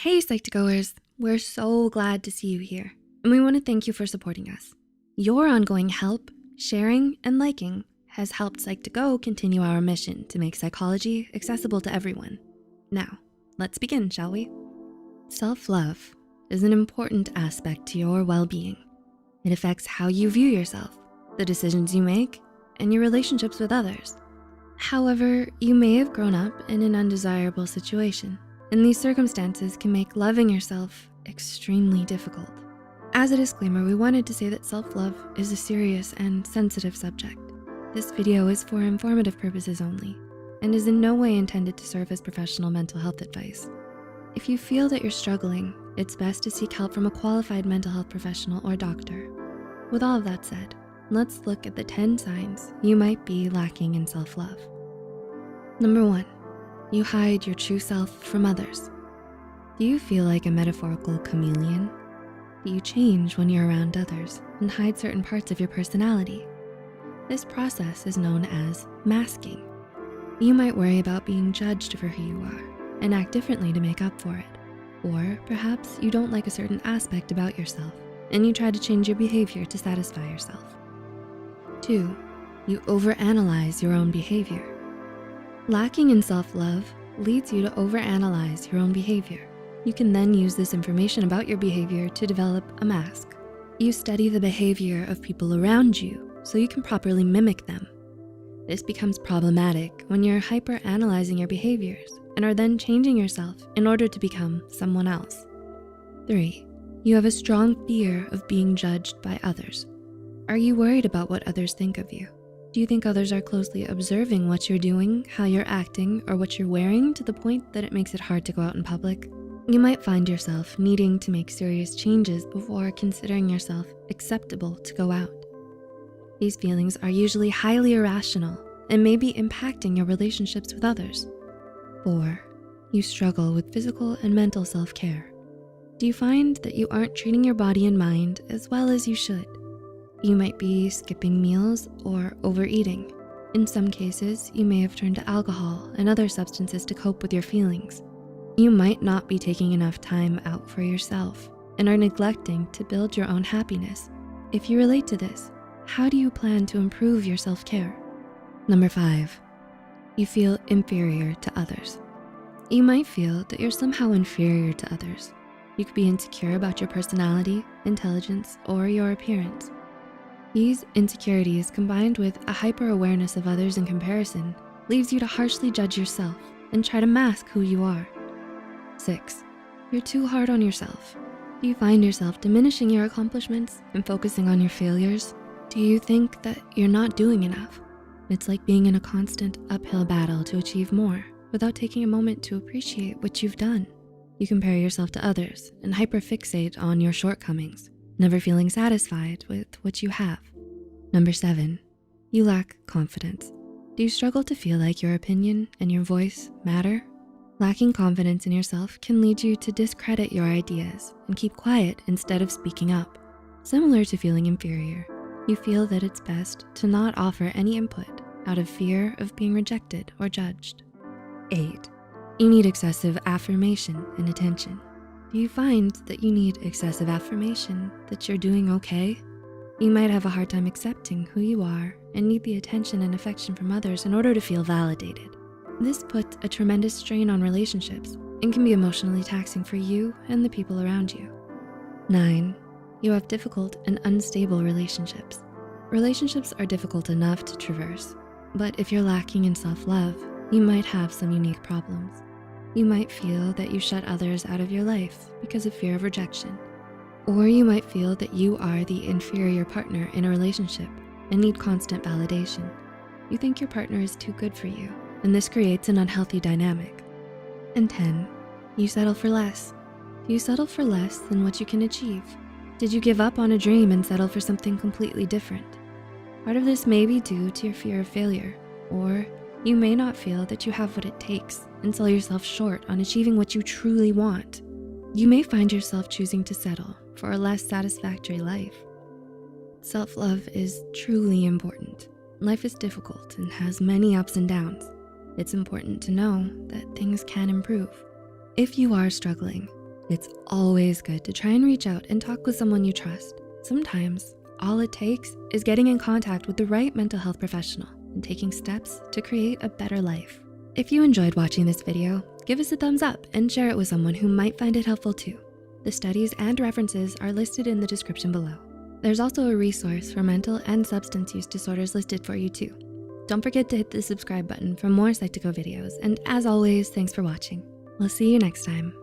Hey Psych2Goers, we're so glad to see you here, and we wanna thank you for supporting us. Your ongoing help, sharing, and liking has helped Psych2Go continue our mission to make psychology accessible to everyone. Now, let's begin, shall we? Self-love is an important aspect to your well-being. It affects how you view yourself, the decisions you make, and your relationships with others. However, you may have grown up in an undesirable situation, and these circumstances can make loving yourself extremely difficult. As a disclaimer, we wanted to say that self-love is a serious and sensitive subject. This video is for informative purposes only and is in no way intended to serve as professional mental health advice. If you feel that you're struggling, it's best to seek help from a qualified mental health professional or doctor. With all of that said, let's look at the 10 signs you might be lacking in self-love. Number 1, you hide your true self from others. Do you feel like a metaphorical chameleon? Do you change when you're around others and hide certain parts of your personality? This process is known as masking. You might worry about being judged for who you are and act differently to make up for it. Or perhaps you don't like a certain aspect about yourself and you try to change your behavior to satisfy yourself. 2, you overanalyze your own behavior. Lacking in self-love leads you to overanalyze your own behavior. You can then use this information about your behavior to develop a mask. You study the behavior of people around you so you can properly mimic them. This becomes problematic when you're hyper-analyzing your behaviors and are then changing yourself in order to become someone else. 3, you have a strong fear of being judged by others. Are you worried about what others think of you? Do you think others are closely observing what you're doing, how you're acting, or what you're wearing to the point that it makes it hard to go out in public? You might find yourself needing to make serious changes before considering yourself acceptable to go out. These feelings are usually highly irrational and may be impacting your relationships with others. 4, you struggle with physical and mental self-care. Do you find that you aren't treating your body and mind as well as you should? You might be skipping meals or overeating. In some cases, you may have turned to alcohol and other substances to cope with your feelings. You might not be taking enough time out for yourself and are neglecting to build your own happiness. If you relate to this, how do you plan to improve your self-care? Number 5, you feel inferior to others. You might feel that you're somehow inferior to others. You could be insecure about your personality, intelligence, or your appearance. These insecurities combined with a hyper-awareness of others in comparison leaves you to harshly judge yourself and try to mask who you are. 6, you're too hard on yourself. Do you find yourself diminishing your accomplishments and focusing on your failures? Do you think that you're not doing enough? It's like being in a constant uphill battle to achieve more without taking a moment to appreciate what you've done. You compare yourself to others and hyperfixate on your shortcomings, never feeling satisfied with what you have. Number 7, you lack confidence. Do you struggle to feel like your opinion and your voice matter? Lacking confidence in yourself can lead you to discredit your ideas and keep quiet instead of speaking up. Similar to feeling inferior, you feel that it's best to not offer any input out of fear of being rejected or judged. 8, you need excessive affirmation and attention. Do you find that you need excessive affirmation that you're doing okay? You might have a hard time accepting who you are and need the attention and affection from others in order to feel validated. This puts a tremendous strain on relationships and can be emotionally taxing for you and the people around you. 9, you have difficult and unstable relationships. Relationships are difficult enough to traverse, but if you're lacking in self-love, you might have some unique problems. You might feel that you shut others out of your life because of fear of rejection. Or you might feel that you are the inferior partner in a relationship and need constant validation. You think your partner is too good for you, and this creates an unhealthy dynamic. And 10, you settle for less. Do you settle for less than what you can achieve? Did you give up on a dream and settle for something completely different? Part of this may be due to your fear of failure, or you may not feel that you have what it takes and sell yourself short on achieving what you truly want. You may find yourself choosing to settle for a less satisfactory life. Self-love is truly important. Life is difficult and has many ups and downs. It's important to know that things can improve. If you are struggling, It's always good to try and reach out and talk with someone you trust. Sometimes all it takes is getting in contact with the right mental health professional and taking steps to create a better life. If you enjoyed watching this video, give us a thumbs up and share it with someone who might find it helpful too. The studies and references are listed in the description below. There's also a resource for mental and substance use disorders listed for you too. Don't forget to hit the subscribe button for more Psych2Go videos. And as always, thanks for watching. We'll see you next time.